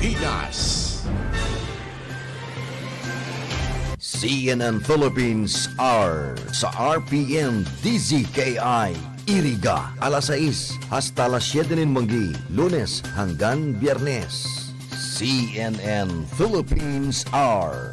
Pilipinas. CNN Philippines are sa RPN DZKI-IRIGA alas 6 hasta alas 7 ng manggi, Lunes hanggang Biyernes. CNN Philippines are.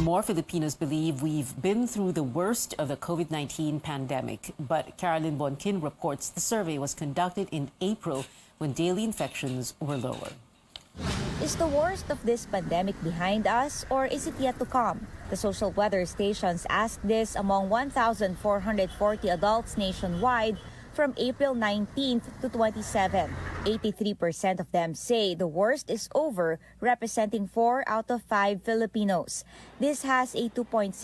More Filipinos believe we've been through the worst of the COVID-19 pandemic, but Carolyn Bonkin reports the survey was conducted in April when daily infections were lower. Is the worst of this pandemic behind us, or is it yet to come? The social weather stations asked this among 1,440 adults nationwide from April 19th to 27. 83% of them say the worst is over, representing 4 out of 5 Filipinos. This has a 2.6%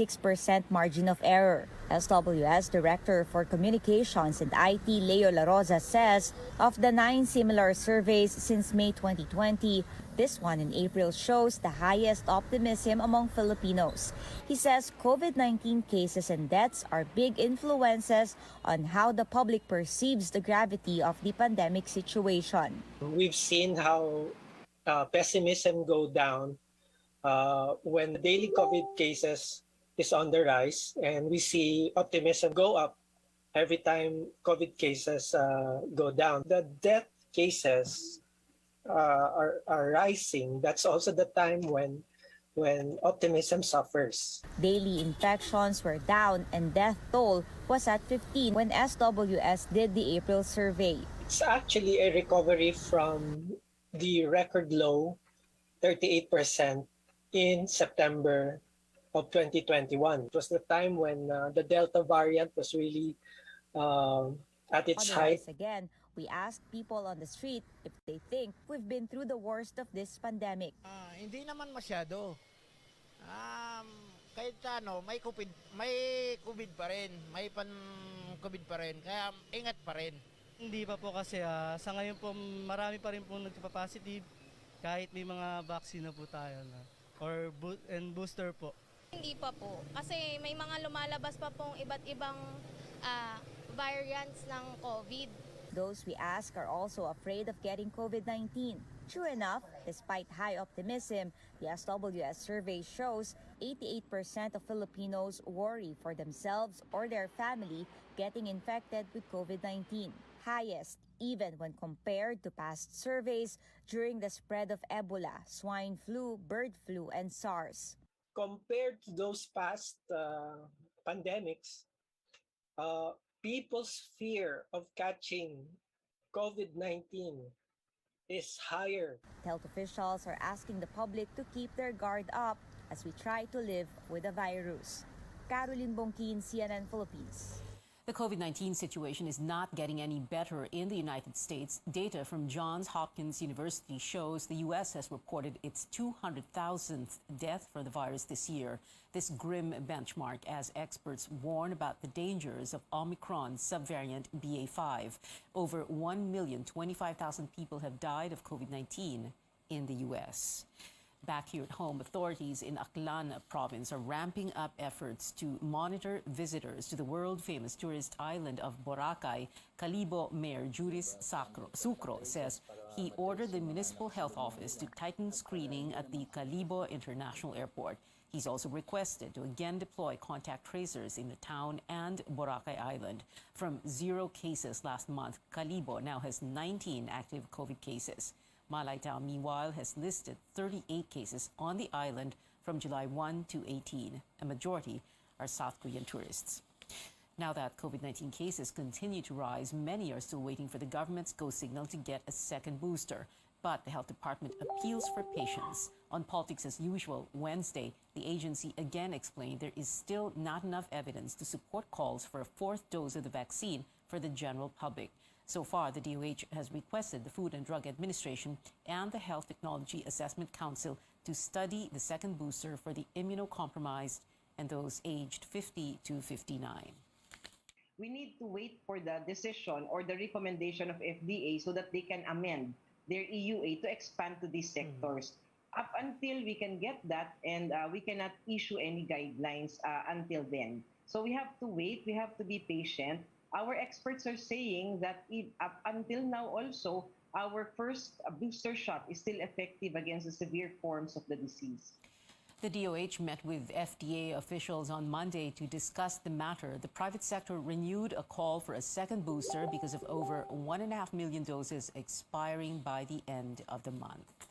margin of error. SWS Director for Communications and IT Leo La Rosa says of the 9 similar surveys since May 2020, this one in April shows the highest optimism among Filipinos. He says COVID-19 cases and deaths are big influences on how the public perceives the gravity of the pandemic situation. We've seen how pessimism go down when daily COVID cases is on the rise, and we see optimism go up every time COVID cases go down. The death cases are rising. That's also the time when optimism suffers. Daily infections were down and death toll was at 15 when SWS did the April survey. It's actually a recovery from the record low 38% in September of 2021. It was the time when the Delta variant was really at its height. Again, we asked people on the street if they think we've been through the worst of this pandemic. Hindi naman masyado. Kahit may COVID pa rin, may pan-COVID pa rin, kaya ingat pa rin. Hindi pa po kasi sa ngayon po marami pa rin pong nagpa-positive kahit may mga vaccine na po tayo or booster po. Hindi pa po kasi may mga lumalabas pa pong iba't ibang variants ng COVID. Those we ask are also afraid of getting COVID-19. True enough, despite high optimism, the SWS survey shows 88% of Filipinos worry for themselves or their family getting infected with COVID-19. Highest even when compared to past surveys during the spread of Ebola, swine flu, bird flu, and SARS. Compared to those past pandemics, people's fear of catching COVID-19 is higher. Health officials are asking the public to keep their guard up as we try to live with the virus. Caroline Bonkin, CNN Philippines. The COVID-19 situation is not getting any better in the United States. Data from Johns Hopkins University shows the U.S. has reported its 200,000th death for the virus this year. This grim benchmark as experts warn about the dangers of Omicron subvariant BA.5. Over 1,025,000 people have died of COVID-19 in the U.S. Back here at home, authorities in Aklan province are ramping up efforts to monitor visitors to the world-famous tourist island of Boracay. Calibo Mayor Juris Sucro says he ordered the municipal health office to tighten screening at the Calibo International Airport. He's also requested to again deploy contact tracers in the town and Boracay Island. From 0 cases last month, Calibo now has 19 active COVID cases. Malaytao, meanwhile, has listed 38 cases on the island from July 1 to 18. A majority are South Korean tourists. Now that COVID-19 cases continue to rise, many are still waiting for the government's go signal to get a second booster. But the health department appeals for patience. On Politics as Usual Wednesday, the agency again explained there is still not enough evidence to support calls for a 4th dose of the vaccine for the general public. So far, the DOH has requested the Food and Drug Administration and the Health Technology Assessment Council to study the second booster for the immunocompromised and those aged 50 to 59. we need to wait for the decision or the recommendation of FDA so that they can amend their EUA to expand to these sectors. Up until we can get that, and we cannot issue any guidelines until then. So we have to wait, we have to be patient. Our experts are saying that up until now also, our first booster shot is still effective against the severe forms of the disease. The DOH met with FDA officials on Monday to discuss the matter. The private sector renewed a call for a second booster because of over 1.5 million doses expiring by the end of the month.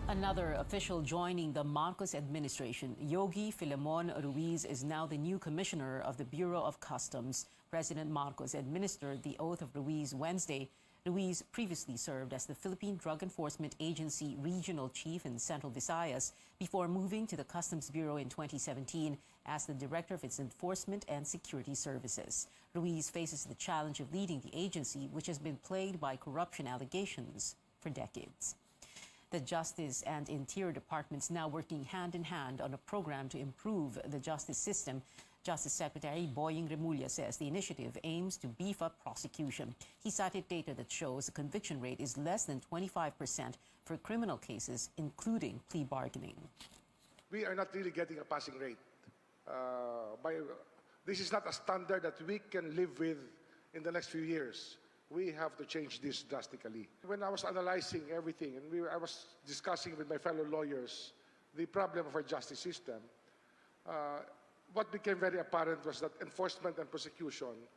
Another official joining the Marcos administration, Yogi Filemon Ruiz, is now the new commissioner of the Bureau of Customs. President Marcos administered the oath of Ruiz Wednesday. Ruiz previously served as the Philippine Drug Enforcement Agency regional chief in Central Visayas before moving to the Customs Bureau in 2017 as the director of its enforcement and security services. Ruiz faces the challenge of leading the agency, which has been plagued by corruption allegations for decades. The Justice and Interior Departments now working hand in hand on a program to improve the justice system. Justice Secretary Boying Remulla says the initiative aims to beef up prosecution. He cited data that shows the conviction rate is less than 25% for criminal cases, including plea bargaining. We are not really getting a passing rate. This is not a standard that we can live with in the next few years. We have to change this drastically. When I was analyzing everything and I was discussing with my fellow lawyers the problem of our justice system, what became very apparent was that enforcement and prosecution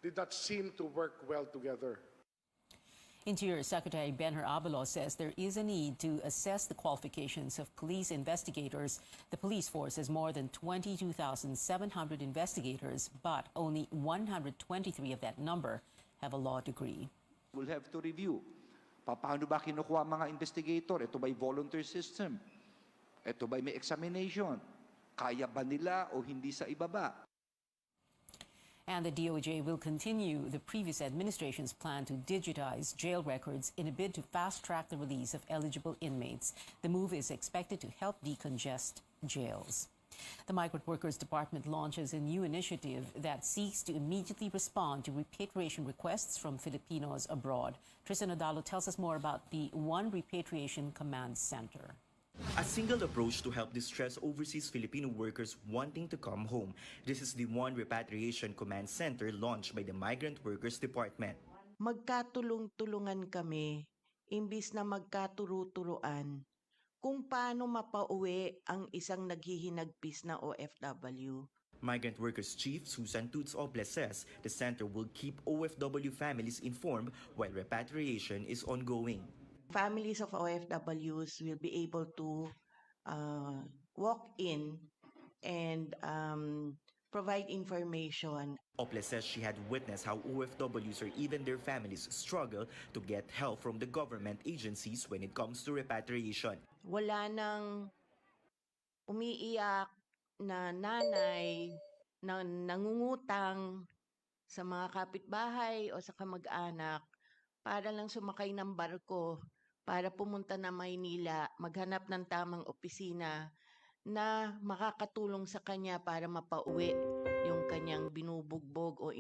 did not seem to work well together. Interior Secretary Benher Abalos says there is a need to assess the qualifications of police investigators. The police force has more than 22,700 investigators, but only 123 of that number have a law degree. We'll have to review. Paano ba kinukuha mga investigator? Ito ba'y volunteer system? Ito ba'y may examination? Kaya ba nila o hindi sa ibaba? And the DOJ will continue the previous administration's plan to digitize jail records in a bid to fast-track the release of eligible inmates. The move is expected to help decongest jails. The Migrant Workers Department launches a new initiative that seeks to immediately respond to repatriation requests from Filipinos abroad. Tristan Odalo tells us more about the One Repatriation Command Center. A single approach to help distressed overseas Filipino workers wanting to come home. This is the One Repatriation Command Center launched by the Migrant Workers Department. Magkatulong-tulungan kami, imbis na magkaturo-turuan, kung paano mapauwi ang isang naghihinagpis na OFW. Migrant Workers Chief Susan Tuts-Oble says the center will keep OFW families informed while repatriation is ongoing. Families of OFWs will be able to walk in and provide information. Ople says she had witnessed how OFWs or even their families struggle to get help from the government agencies when it comes to repatriation. Wala nang umiiyak na nanay na nangungutang sa mga kapitbahay o sa kamag-anak para lang sumakay ng barko para pumunta na Maynila, maghanap ng tamang opisina na makakatulong sa kanya para mapauwi yung kanyang binubugbog o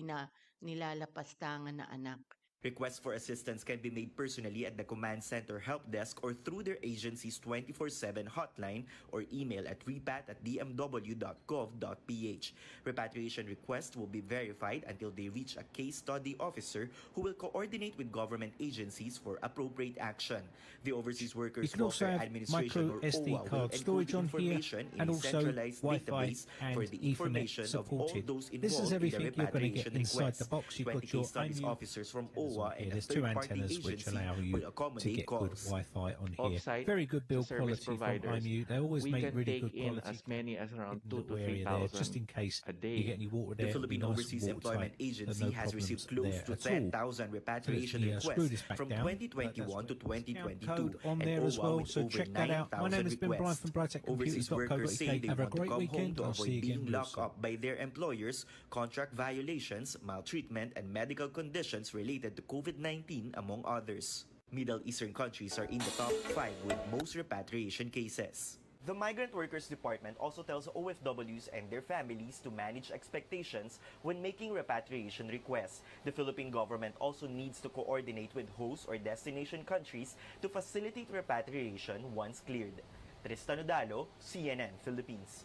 nilalapastangan na anak. Requests for assistance can be made personally at the Command Center Help Desk or through their agency's 24/7 hotline or email at repat@dmw.gov.ph. Repatriation requests will be verified until they reach a case study officer who will coordinate with government agencies for appropriate action. The Overseas Workers Welfare Administration or OWA will include information in a centralized database for the information of all those involved in the repatriation request. 20 case studies officers from OWA and there's two antennas which allow you to get good Wi-Fi on here. Very good build quality from IMU. They always make really good quality. As many as around 2 to 3,000 just in case you get any water there. The Philippine Overseas Employment Agency has received close to 10,000 repatriation requests from 2021 to 2022, on there as well, so check that out. My name has been Brian from Overseas workers say they Have a want to great come home weekend. to I'll see avoid you again being real locked soon. up by their employers, contract violations, maltreatment, and medical conditions related to COVID-19, among others. Middle Eastern countries are in the top 5 with most repatriation cases. The Migrant Workers Department also tells OFWs and their families to manage expectations when making repatriation requests. The Philippine government also needs to coordinate with host or destination countries to facilitate repatriation once cleared. Tristan Udalo, CNN Philippines.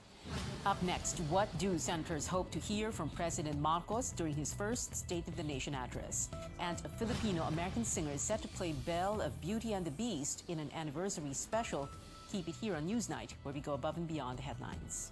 Up next, what do senators hope to hear from President Marcos during his first State of the Nation address? And a Filipino-American singer is set to play Belle of Beauty and the Beast in an anniversary special. Keep it here on Newsnight, where we go above and beyond the headlines.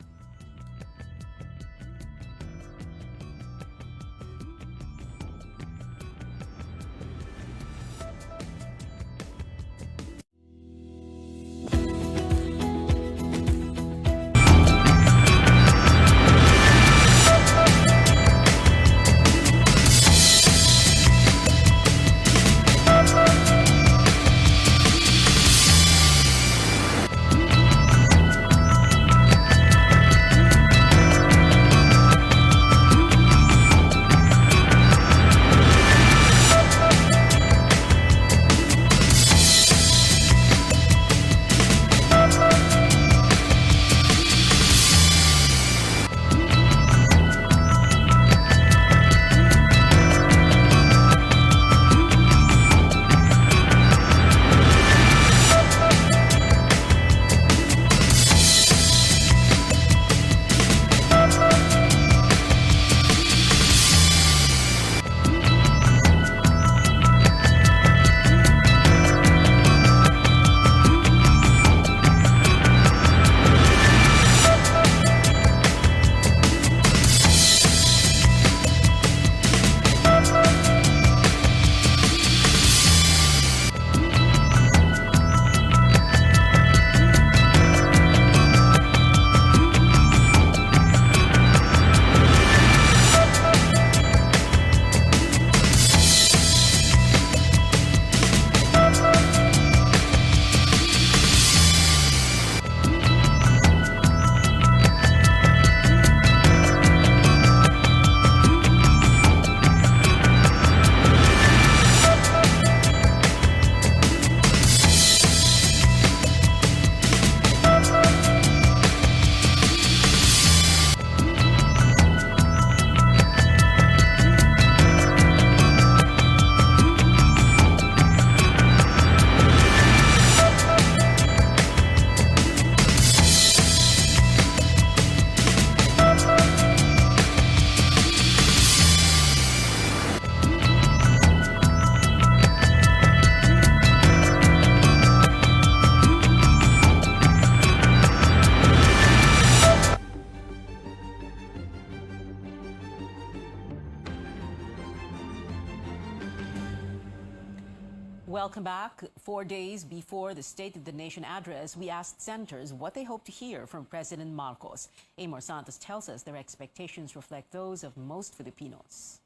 Welcome back. 4 days before the State of the Nation address, we asked senators what they hope to hear from President Marcos. Amor Santos tells us their expectations reflect those of most Filipinos.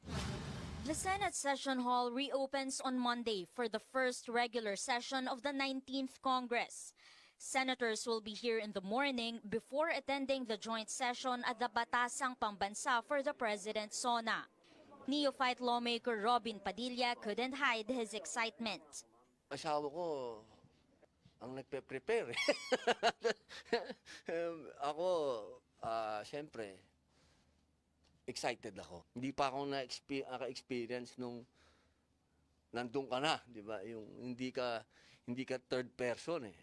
The Senate Session Hall reopens on Monday for the first regular session of the 19th Congress. Senators will be here in the morning before attending the joint session at the Batasang Pambansa for the President's SONA. Neophyte lawmaker Robin Padilla couldn't hide his excitement. Asawa ko ang nagpe-prepare. Ako, siyempre, excited ako. Hindi pa ako naka-experience nung nandun ka na, di ba? Yung hindi ka third person eh.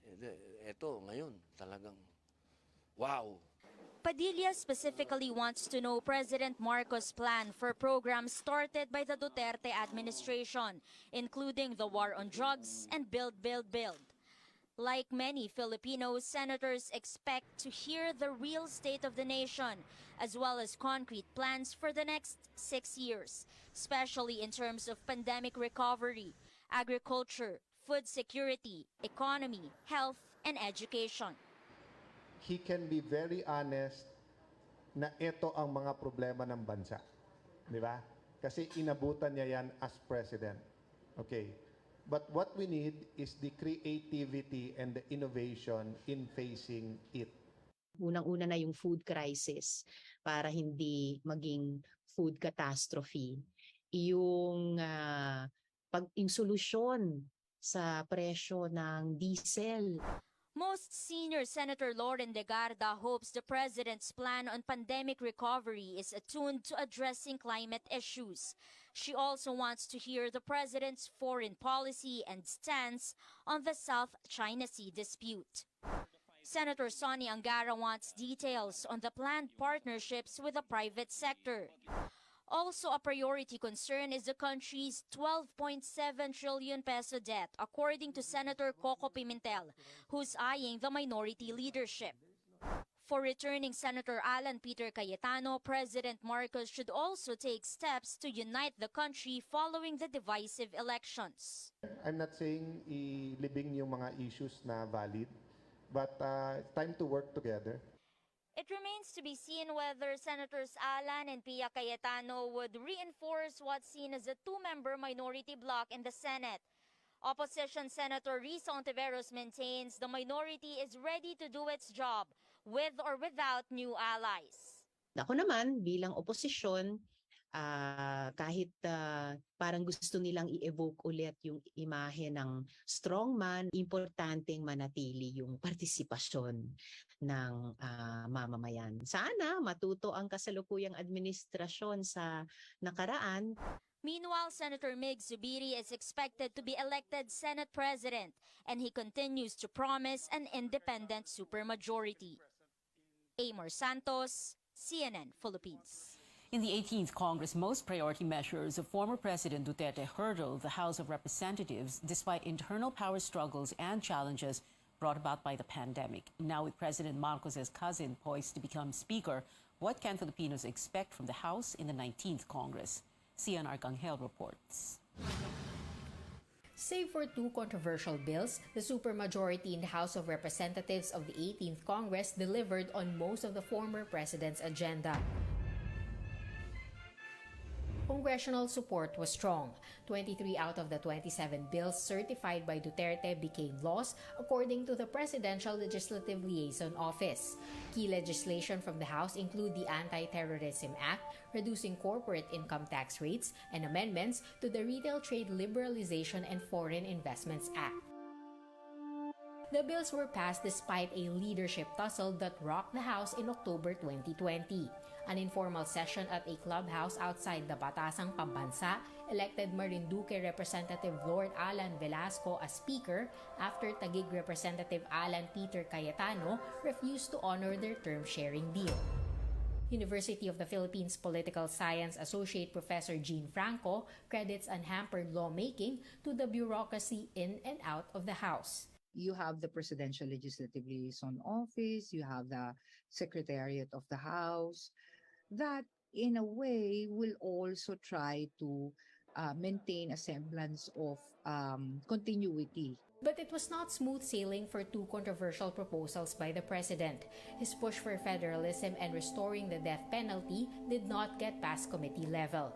Ito, ngayon, talagang wow. Padilla specifically wants to know President Marcos' plan for programs started by the Duterte administration, including the war on drugs and Build, Build, Build. Like many Filipinos, senators expect to hear the real state of the nation, as well as concrete plans for the next 6 years, especially in terms of pandemic recovery, agriculture, food security, economy, health, and education. He can be very honest na ito ang mga problema ng bansa. Di ba? Kasi inabutan niya yan as president. Okay. But what we need is the creativity and the innovation in facing it. Unang-una na yung food crisis para hindi maging food catastrophe. Yung solusyon sa presyo ng diesel. Most senior Senator Lauren de Garda hopes the president's plan on pandemic recovery is attuned to addressing climate issues. She also wants to hear the president's foreign policy and stance on the South China Sea dispute. Senator Sonny Angara wants details on the planned partnerships with the private sector. Also a priority concern is the country's 12.7 trillion peso debt, according to Senator Coco Pimentel, who's eyeing the minority leadership. For returning Senator Alan Peter Cayetano, President Marcos should also take steps to unite the country following the divisive elections. I'm not saying ilibing yung mga issues na valid, but it's time to work together. It remains to be seen whether Senators Alan and Pia Cayetano would reinforce what's seen as a two-member minority bloc in the Senate. Opposition Senator Honteveros maintains the minority is ready to do its job with or without new allies. Ako naman, bilang oposisyon, kahit parang gusto nilang i-evoke ulit yung imahe ng strongman, importanteng manatili yung partisipasyon ng mamamayan. Sana matuto ang kasalukuyang administrasyon sa nakaraan. Meanwhile, Senator Mig Zubiri is expected to be elected Senate President, and he continues to promise an independent supermajority. Amor Santos, CNN Philippines. In the 18th Congress, most priority measures of former President Duterte hurdled the House of Representatives despite internal power struggles and challenges brought about by the pandemic. Now with President Marcos's cousin poised to become Speaker, what can Filipinos expect from the House in the 19th Congress? Cian Arcangel reports. Save for two controversial bills, the supermajority in the House of Representatives of the 18th Congress delivered on most of the former president's agenda. Congressional support was strong. 23 out of the 27 bills certified by Duterte became laws, according to the Presidential Legislative Liaison Office. Key legislation from the House include the Anti-Terrorism Act, reducing corporate income tax rates, and amendments to the Retail Trade Liberalization and Foreign Investments Act. The bills were passed despite a leadership tussle that rocked the House in October 2020. An informal session at a clubhouse outside the Batasang Pambansa elected Marinduque Representative Lord Alan Velasco as Speaker after Taguig Representative Alan Peter Cayetano refused to honor their term-sharing deal. University of the Philippines Political Science Associate Professor Jean Franco credits unhampered lawmaking to the bureaucracy in and out of the House. You have the Presidential Legislative Liaison Office, you have the Secretariat of the House, that in a way will also try to maintain a semblance of continuity. But it was not smooth sailing for two controversial proposals by the president. His push for federalism and restoring the death penalty did not get past committee level.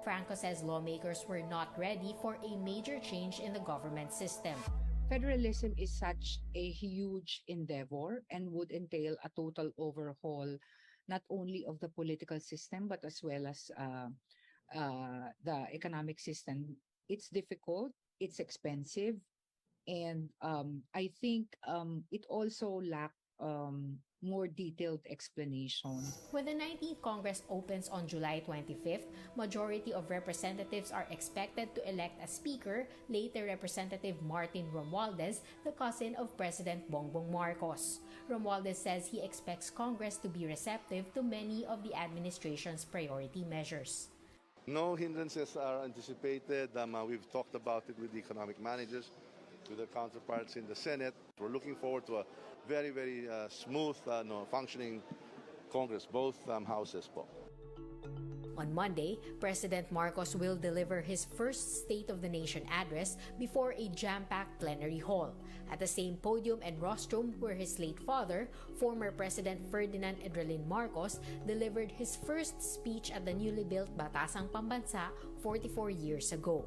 Franco says lawmakers were not ready for a major change in the government system. Federalism is such a huge endeavor and would entail a total overhaul not only of the political system but as well as the economic system. It's difficult, it's expensive, and I think it also lacks more detailed explanation. When the 19th Congress opens on July 25th, majority of representatives are expected to elect a speaker, later Representative Martin Romualdez, the cousin of President Bongbong Marcos. Romualdez says he expects Congress to be receptive to many of the administration's priority measures. No hindrances are anticipated. We've talked about it with the economic managers, with their counterparts in the Senate. We're looking forward to a very, very smooth, functioning Congress, both houses po. On Monday, President Marcos will deliver his first State of the Nation address before a jam-packed plenary hall. At the same podium and rostrum where his late father, former President Ferdinand Edrelin Marcos, delivered his first speech at the newly built Batasang Pambansa 44 years ago.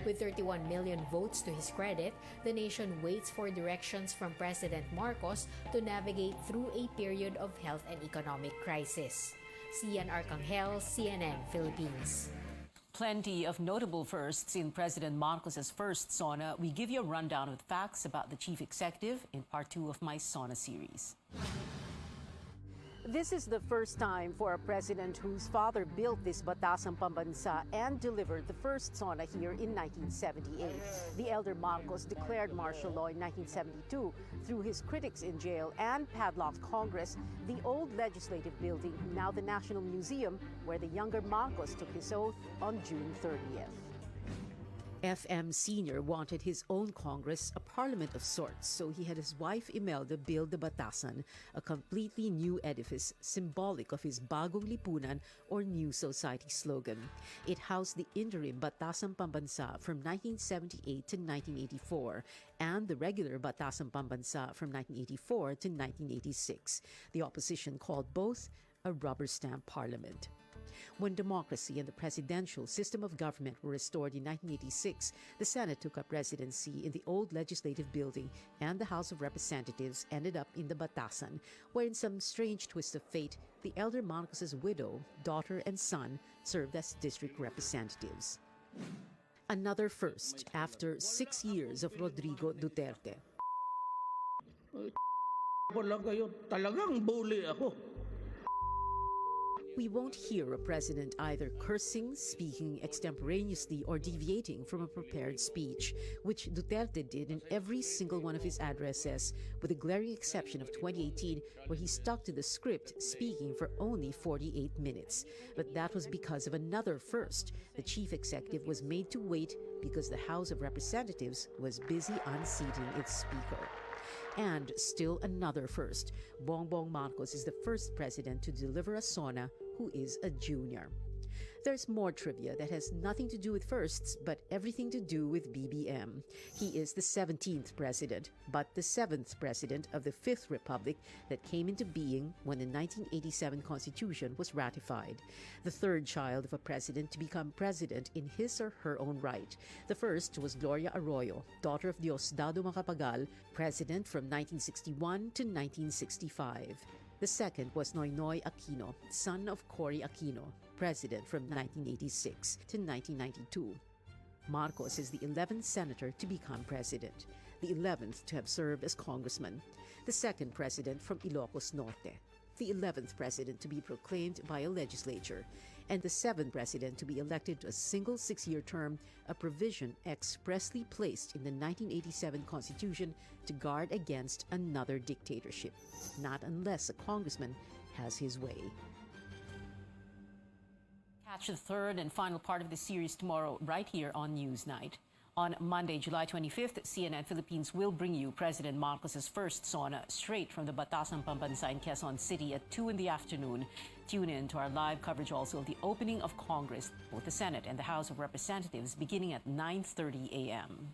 With 31 million votes to his credit, the nation waits for directions from President Marcos to navigate through a period of health and economic crisis. Cian Arcangel, CNN Philippines. plenty of notable firsts in President Marcos's first sauna, we give you a rundown of the facts about the chief executive in part 2 of my sauna series. This is the first time for a president whose father built this batasang pambansa and delivered the first sauna here in 1978. The elder Marcos declared martial law in 1972 through his critics in jail and padlocked Congress, the old legislative building, now the National Museum, where the younger Marcos took his oath on June 30th. FM Sr. wanted his own Congress, a parliament of sorts, so he had his wife Imelda build the Batasan, a completely new edifice symbolic of his Bagong Lipunan or New Society slogan. It housed the interim Batasang Pambansa from 1978 to 1984 and the regular Batasang Pambansa from 1984 to 1986. The opposition called both a rubber stamp parliament. When democracy and the presidential system of government were restored in 1986, the Senate took up residency in the old legislative building, and the House of Representatives ended up in the Batasan, where in some strange twist of fate, the elder Marcos's widow, daughter, and son served as district representatives. Another first after 6 years of Rodrigo Duterte. Talagang bully ako. We won't hear a president either cursing, speaking extemporaneously, or deviating from a prepared speech, which Duterte did in every single one of his addresses, with the glaring exception of 2018, where he stuck to the script, speaking for only 48 minutes. But that was because of another first. The chief executive was made to wait because the House of Representatives was busy unseating its speaker. And still another first. Bongbong Marcos is the first president to deliver a sauna who is a junior. There's more trivia that has nothing to do with firsts, but everything to do with BBM. He is the 17th president, but the 7th president of the 5th Republic that came into being when the 1987 Constitution was ratified. The third child of a president to become president in his or her own right. The first was Gloria Arroyo, daughter of Diosdado Macapagal, president from 1961 to 1965. The second was Noynoy Aquino, son of Cory Aquino, president from 1986 to 1992. Marcos is the 11th senator to become president, the 11th to have served as congressman, the second president from Ilocos Norte, the 11th president to be proclaimed by a legislature, and the 7th president to be elected to a single 6-year term, a provision expressly placed in the 1987 Constitution to guard against another dictatorship, not unless a congressman has his way. Catch the third and final part of the series tomorrow right here on Newsnight. On Monday, July 25th, CNN Philippines will bring you President Marcos's first sauna straight from the Batasang Pambansa in Quezon City at 2 in the afternoon. Tune in to our live coverage also of the opening of Congress, both the Senate and the House of Representatives, beginning at 9:30 a.m.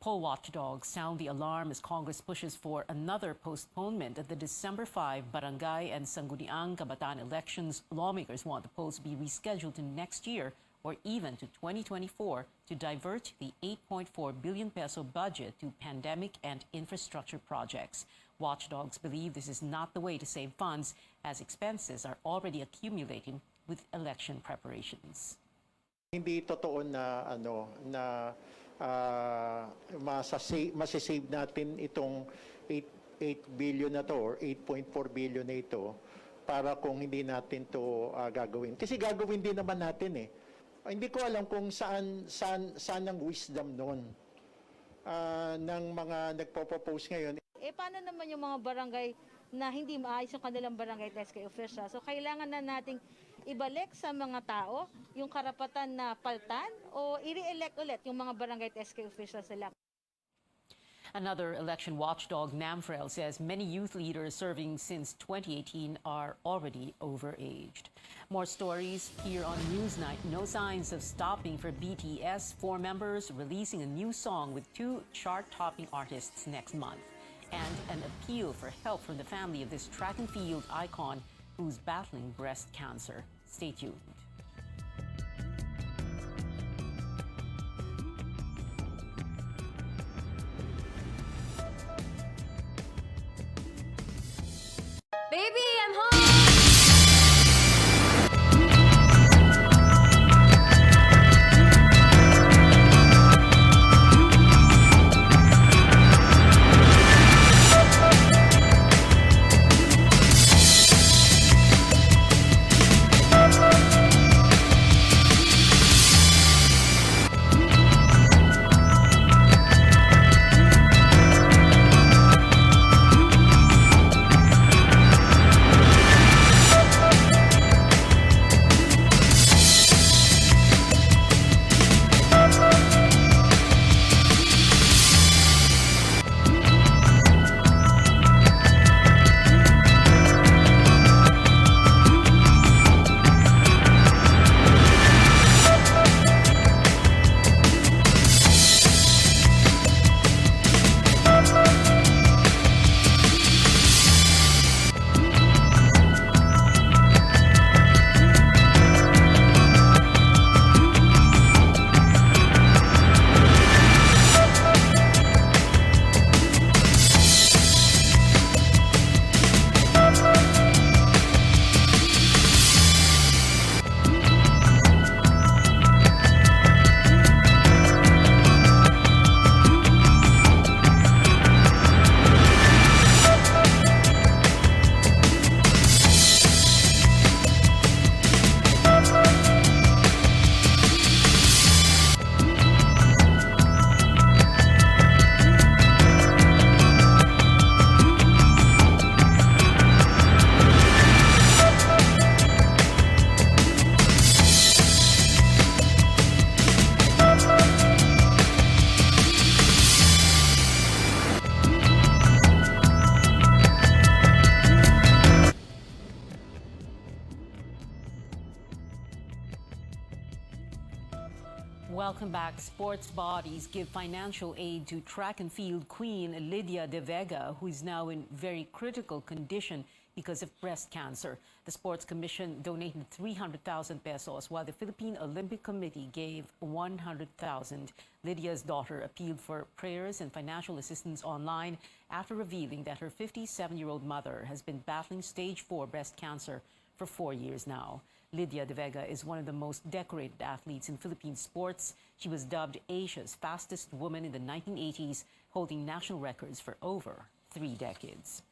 Poll watchdogs sound the alarm as Congress pushes for another postponement of the December 5 Barangay and Sangguniang Kabataan elections. Lawmakers want the polls to be rescheduled to next year or even to 2024 to divert the 8.4 billion peso budget to pandemic and infrastructure projects. Watchdogs believe this is not the way to save funds, as expenses are already accumulating with election preparations. Hindi totoo na masasave natin itong 8 billion na to or 8.4 billion na ito para kung hindi natin to gagawin. Kasi gagawin din naman natin eh. Hindi ko alam kung saan ang wisdom noon ng mga nagpo-propose ngayon. Paano naman yung mga barangay na hindi maayos yung kanilang barangay DZKI official? So kailangan na nating ibalik sa mga tao yung karapatan na paltan o i-re-elect ulit yung mga barangay DZKI officials nila. Another election watchdog, NAMFREL, says many youth leaders serving since 2018 are already overaged. More stories here on Newsnight. No signs of stopping for BTS. 4 members releasing a new song with 2 chart-topping artists next month. And an appeal for help from the family of this track and field icon who's battling breast cancer. Stay tuned. Baby, I'm home! Welcome back. Sports bodies give financial aid to track and field queen Lydia De Vega, who is now in very critical condition because of breast cancer. The Sports Commission donated 300,000 pesos, while the Philippine Olympic Committee gave 100,000. Lydia's daughter appealed for prayers and financial assistance online after revealing that her 57-year-old mother has been battling stage 4 breast cancer for 4 years now. Lydia De Vega is one of the most decorated athletes in Philippine sports. She was dubbed Asia's fastest woman in the 1980s, holding national records for over 3 decades.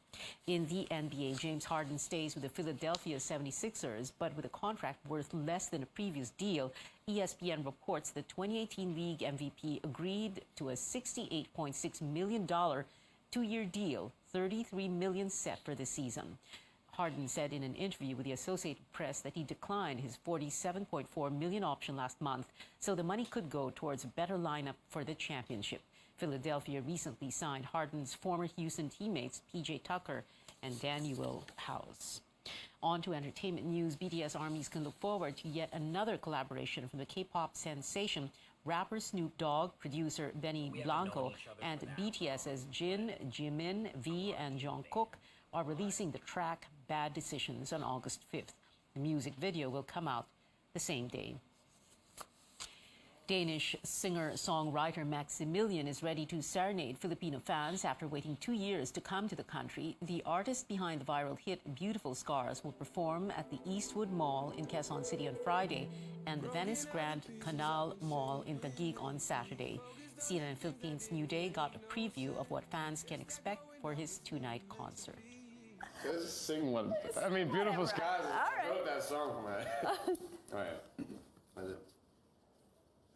In the NBA, James Harden stays with the Philadelphia 76ers, but with a contract worth less than a previous deal. ESPN reports the 2018 league MVP agreed to a $68.6 million two-year deal, $33 million set for the season. Harden said in an interview with the Associated Press that he declined his $47.4 million option last month, so the money could go towards a better lineup for the championship. Philadelphia recently signed Harden's former Houston teammates P.J. Tucker and Daniel House. On to entertainment news. BTS armies can look forward to yet another collaboration from the K-pop sensation rapper Snoop Dogg, producer Benny Blanco, and BTS's Jin, Jimin, V, and Jungkook are releasing the track Bad Decisions on August 5th. The music video will come out the same day. Danish singer-songwriter Maximilian is ready to serenade Filipino fans after waiting 2 years to come to the country. The artist behind the viral hit Beautiful Scars will perform at the Eastwood Mall in Quezon City on Friday and the Venice Grand Canal Mall in Taguig on Saturday. CNN Philippines New Day got a preview of what fans can expect for his two-night concert. Just sing one. I mean, Beautiful Skies. I wrote that song, man. All right.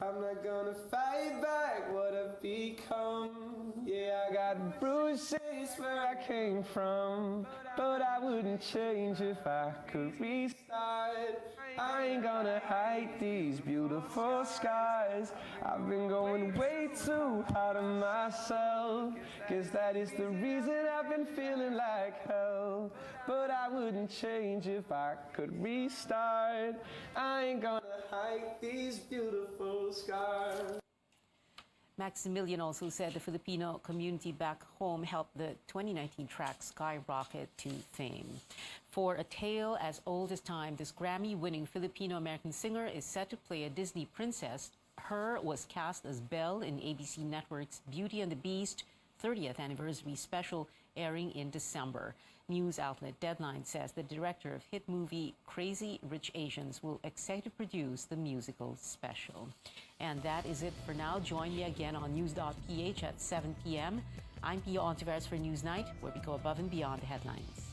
I'm not gonna fight back what I've become. Yeah, I got bruises where I came from, but I wouldn't change if I could restart. I ain't gonna hide these beautiful skies. I've been going way too hard on myself. Guess that is the reason I've been feeling like hell. But I wouldn't change if I could restart. I ain't gonna hide these beautiful scars. Maximilian also said the Filipino community back home helped the 2019 track skyrocket to fame. For a tale as old as time, this Grammy-winning Filipino-American singer is set to play a Disney princess. Her was cast as Belle in ABC Network's Beauty and the Beast 30th anniversary special airing in December. News outlet Deadline says the director of hit movie Crazy Rich Asians will executive produce the musical special. And that is it for now. Join me again on news.ph at 7 p.m. I'm Pia Honteveros for Newsnight, where we go above and beyond the headlines.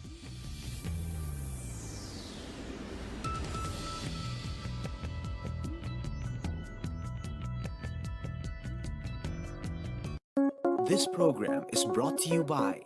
This program is brought to you by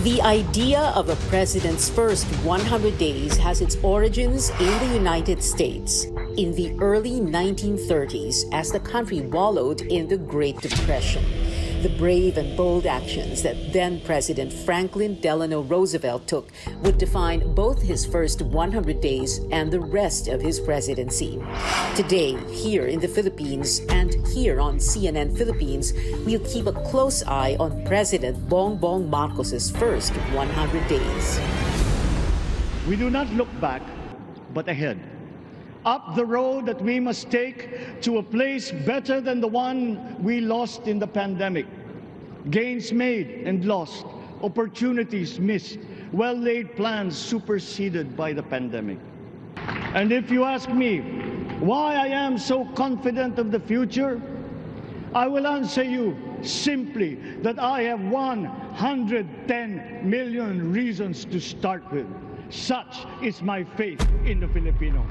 The idea of a president's first 100 days has its origins in the United States in the early 1930s as the country wallowed in the Great Depression. The brave and bold actions that then-President Franklin Delano Roosevelt took would define both his first 100 days and the rest of his presidency. Today, here in the Philippines and here on CNN Philippines, we'll keep a close eye on President Bongbong Marcos's first 100 days. We do not look back, but ahead. Up the road that we must take to a place better than the one we lost in the pandemic. Gains made and lost, opportunities missed, well-laid plans superseded by the pandemic. And if you ask me why I am so confident of the future, I will answer you simply that I have 110 million reasons to start with. Such is my faith in the Filipino.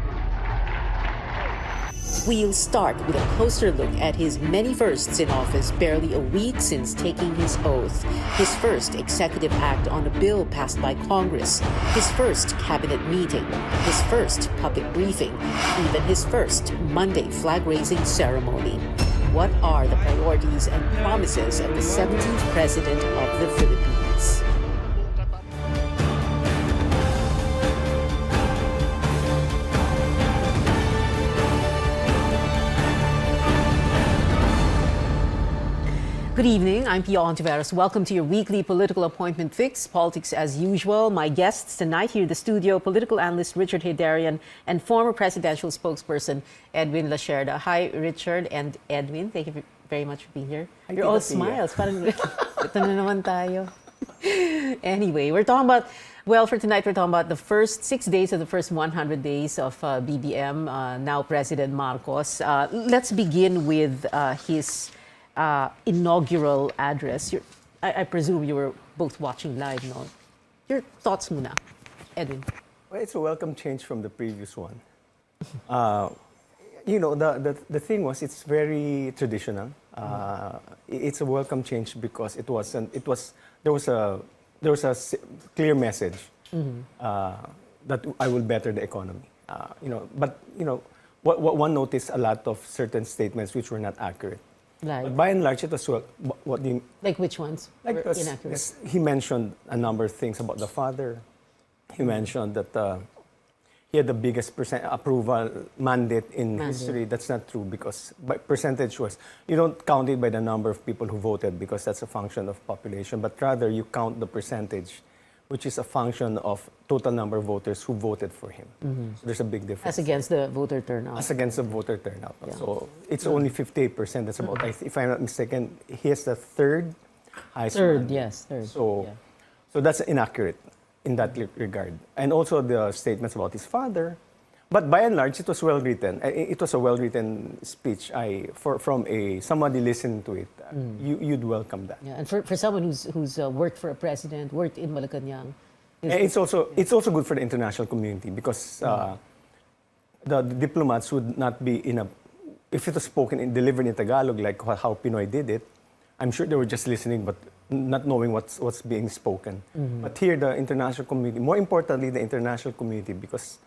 We'll start with a closer look at his many firsts in office barely a week since taking his oath. His first executive act on a bill passed by Congress, his first cabinet meeting, his first public briefing, even his first Monday flag-raising ceremony. What are the priorities and promises of the 17th President of the Philippines? Good evening, I'm Pia Honteveros. Welcome to your weekly political appointment fix, politics as usual. My guests tonight here in the studio, political analyst Richard Heydarian and former presidential spokesperson Edwin Lacerda. Hi, Richard and Edwin. Thank you very much for being here. You're all smiles. Parang ito na naman tayo. Anyway, we're talking about, well, for tonight, we're talking about the first 6 days of the first 100 days of BBM, now President Marcos. Let's begin with his inaugural address. I presume you were both watching live, no? Your thoughts muna, Edwin. Well, it's a welcome change from the previous one. You know, the thing was, it's very traditional. It's a welcome change because there was a clear message that I will better the economy. You know, but you know, what one noticed a lot of certain statements which were not accurate. Like, but by and large, it was what do you... Like which ones like were inaccurate? He mentioned a number of things about the father. He mentioned that he had the biggest approval mandate in history. That's not true because percentage-wise, you don't count it by the number of people who voted because that's a function of population, but rather you count the percentage, which is a function of total number of voters who voted for him. So there's a big difference. As against the voter turnout. As against the voter turnout. Yeah. So it's only 58%. That's about, if I'm not mistaken, he has the third highest. Third, yes, third. So, so that's inaccurate in that regard. And also the statements about his father. But by and large, it was well written. It was a well written speech. From somebody listening to it, you'd welcome that. Yeah, and for someone who's worked for a president, worked in Malacanang, it's also good for the international community because the diplomats would not be if it was spoken delivered in Tagalog like how Pinoy did it. I'm sure they were just listening but not knowing what's being spoken. But here, the international community, more importantly, the international community, because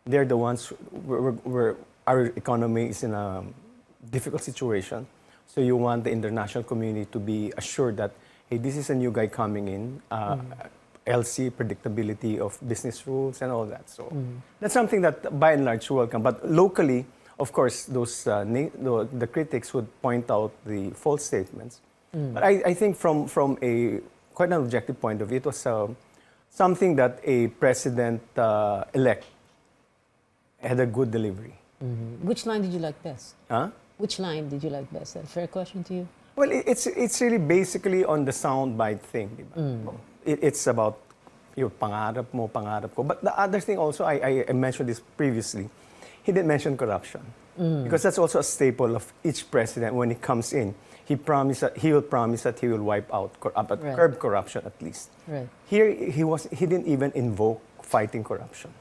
they're the ones where our economy is in a difficult situation. So you want the international community to be assured that, hey, this is a new guy coming in, LC, predictability of business rules and all that. So that's something that by and large welcome. But locally, of course, those the critics would point out the false statements. But I think from a quite an objective point of view, it was something that a president-elect had a good delivery. Which line did you like best? Huh? Which line did you like best? A fair question to you. Well, it's really basically on the soundbite thing. Diba? It's about your pangarap mo, pangarap ko. But the other thing also, I mentioned this previously, he didn't mention corruption. Because that's also a staple of each president when he comes in. He will promise that he will wipe out, curb corruption at least. Right. Here, he didn't even invoke fighting corruption,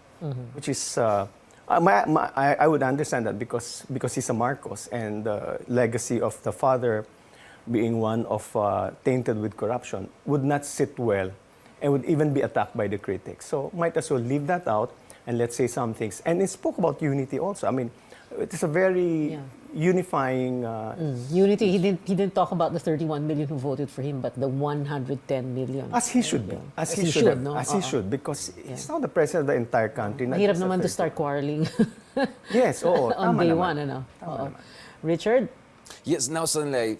which is... I would understand that because he's a Marcos and the legacy of the father being one of tainted with corruption would not sit well and would even be attacked by the critics. So might as well leave that out and let's say some things. And it spoke about unity also. I mean, it is a very unifying... Unity, he didn't talk about the 31 million who voted for him, but the 110 million. As he should be. As he should, no? As he should, because he's not the president of the entire country. Mahirap naman to start quarreling. Yes, oo. On day one, ano? Richard? Yes, now suddenly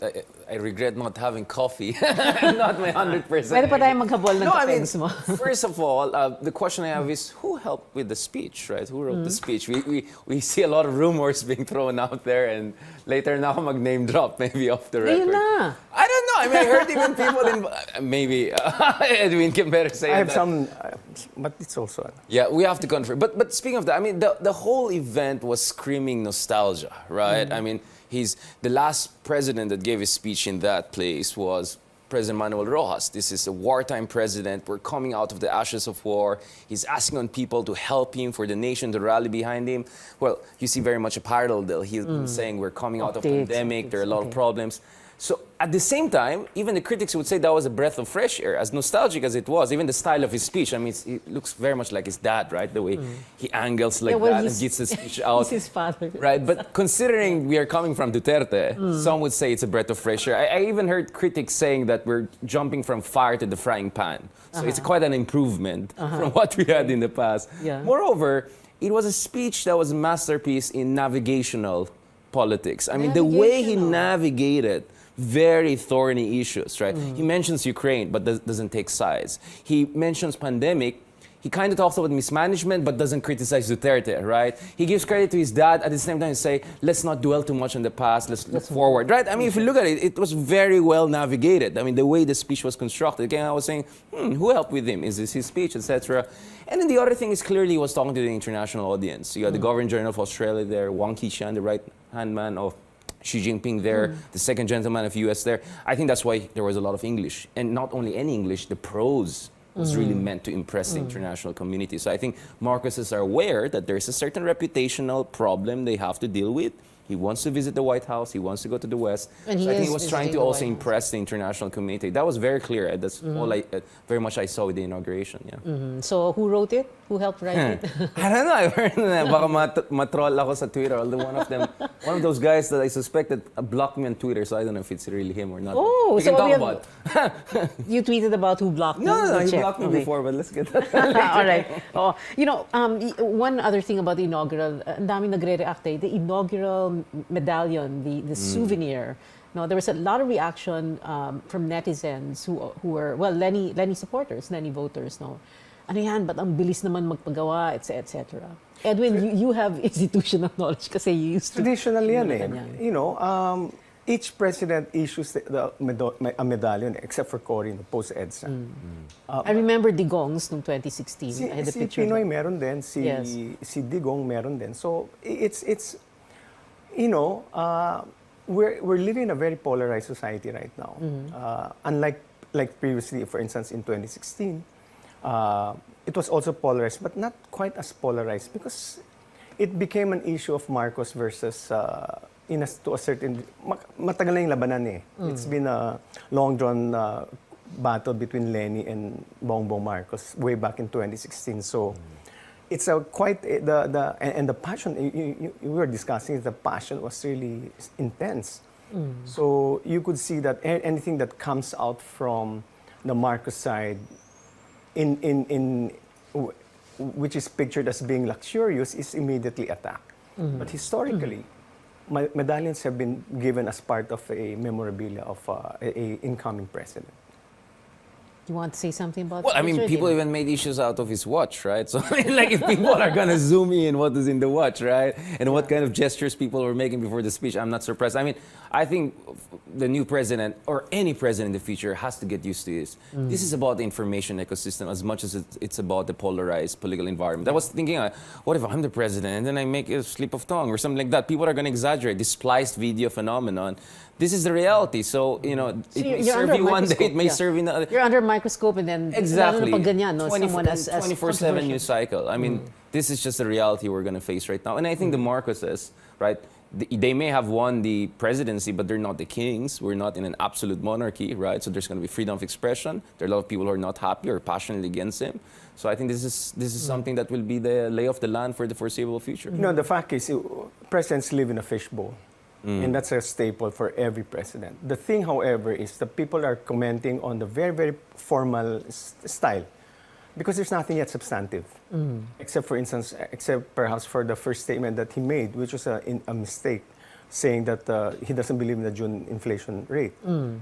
I regret not having coffee. Not my 100%. Pwede pa tayo maghabol ng kapengs mo. First of all, the question I have is, who helped with the speech, right? Who wrote the speech? We see a lot of rumors being thrown out there, and later now mag-name drop, maybe off the record. Na. I don't know. I mean, I heard even people maybe Edwin can better say I have some, but it's also... Yeah, we have to confirm. But speaking of that, I mean, the whole event was screaming nostalgia, right? I mean, The last president that gave a speech in that place was President Manuel Rojas. This is a wartime president. We're coming out of the ashes of war. He's asking on people to help him, for the nation to rally behind him. Well, you see very much a parallel there. He's saying we're coming out of pandemic. There are a lot of problems. So at the same time, even the critics would say that was a breath of fresh air. As nostalgic as it was, even the style of his speech, I mean, it looks very much like his dad, right? The way he angles like that and gets the speech out. He's his father. Right, but considering we are coming from Duterte, some would say it's a breath of fresh air. I even heard critics saying that we're jumping from fire to the frying pan. So it's quite an improvement from what we had in the past. Yeah. Moreover, it was a speech that was a masterpiece in navigational politics. I mean, the way he navigated very thorny issues, right? He mentions Ukraine, but doesn't take sides. He mentions pandemic. He kind of talks about mismanagement, but doesn't criticize Duterte, right? He gives credit to his dad. At the same time, say, let's not dwell too much on the past. Let's look forward, right? I mean, if you look at it, it was very well navigated. I mean, the way the speech was constructed. Again, I was saying, who helped with him? Is this his speech, etc.? And then the other thing is clearly he was talking to the international audience. You got the Governor General of Australia there, Wang Qishan, the right-hand man of Xi Jinping there, the second gentleman of US there. I think that's why there was a lot of English. And not only any English, the prose was really meant to impress the international community. So I think Marcoses are aware that there's a certain reputational problem they have to deal with. He wants to visit the White House. He wants to go to the West. And so I think he was trying to the also White impress the international community. That was very clear. That's all very much I saw with the inauguration. Yeah. So who wrote it? Who helped write it? I don't know. I heard na baka matroll ako sa Twitter. Although one of those guys that I suspected blocked me on Twitter, so I don't know if it's really him or not. Oh, we so can talk about. You tweeted about who blocked you? No, he Check. blocked me Okay. before, but let's get that. All right. Oh, you know, one other thing about the inaugural, ang daming nagre-react the inaugural medallion, the souvenir. No, there was a lot of reaction from netizens who were, well, Lenny supporters, Lenny voters, no. Ano yan, ba't ang bilis naman magpagawa, etc. Edwin, you have institutional knowledge kasi you used to. Traditionally yan eh. You know, each president issues a medallion except for Cory, post-EDSA. I remember Digong's noong 2016. I had a Si picture. Pinoy meron din, si Digong meron din. So it's you know, we're living in a very polarized society right now. Unlike previously, for instance, in 2016, it was also polarized, but not quite as polarized because it became an issue of Marcos versus to a certain matagal na yung labanan eh. It's been a long-drawn battle between Lenny and Bongbong Marcos way back in 2016. So it's a quite the passion we were discussing. The passion was really intense. So you could see that anything that comes out from the Marcos side, which is pictured as being luxurious, is immediately attacked. But historically, medallions have been given as part of a memorabilia of a incoming president. You want to say something about Well, I mean, people even made issues out of his watch, right? So, I mean, like, if people are going to zoom in what is in the watch, right? And what kind of gestures people were making before the speech, I'm not surprised. I mean, I think the new president, or any president in the future, has to get used to this. This is about the information ecosystem as much as it's about the polarized political environment. I was thinking, what if I'm the president and then I make a slip of tongue or something like that? People are going to exaggerate. This spliced video phenomenon. This is the reality. So, you know, it may serve you one day, it may serve in the... You're under a microscope and then... Exactly. Pag ganyan, no? Someone as 24/7 news cycle. I mean, this is just the reality we're going to face right now. And I think the Marcoses, right, they may have won the presidency, but they're not the kings. We're not in an absolute monarchy, right? So there's going to be freedom of expression. There are a lot of people who are not happy or passionately against him. So I think this is something that will be the lay of the land for the foreseeable future. You know, the fact is, presidents live in a fishbowl. And that's a staple for every president. The thing, however, is that people are commenting on the very, very formal style because there's nothing yet substantive. Except, for instance, except perhaps for the first statement that he made, which was a mistake, saying that he doesn't believe in the June inflation rate.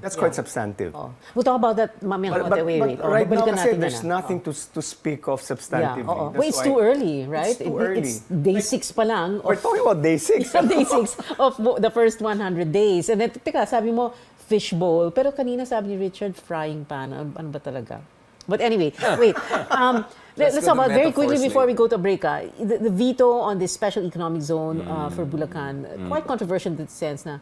That's quite substantive. We'll talk about that mamaya. But Wait. right now, kasi there's nothing to speak of substantively. Wait, it's too early, right? It's too early. It's day 6 pa lang. We're talking about day 6. Day 6 of the first 100 days. And then, teka, sabi mo, fishbowl. Pero kanina sabi ni Richard, frying pan. Ano ba talaga? But anyway, wait. Let's talk about very quickly metaphors before we later. go to break. The veto on this special economic zone for Bulacan, quite controversial in the sense na,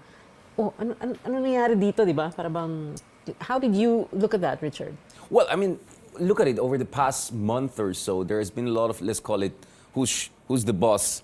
ano nangyari dito, di ba? Para bang, how did you look at that, Richard? Well, I mean, look at it. Over the past month or so, there has been a lot of, let's call it, who's the boss,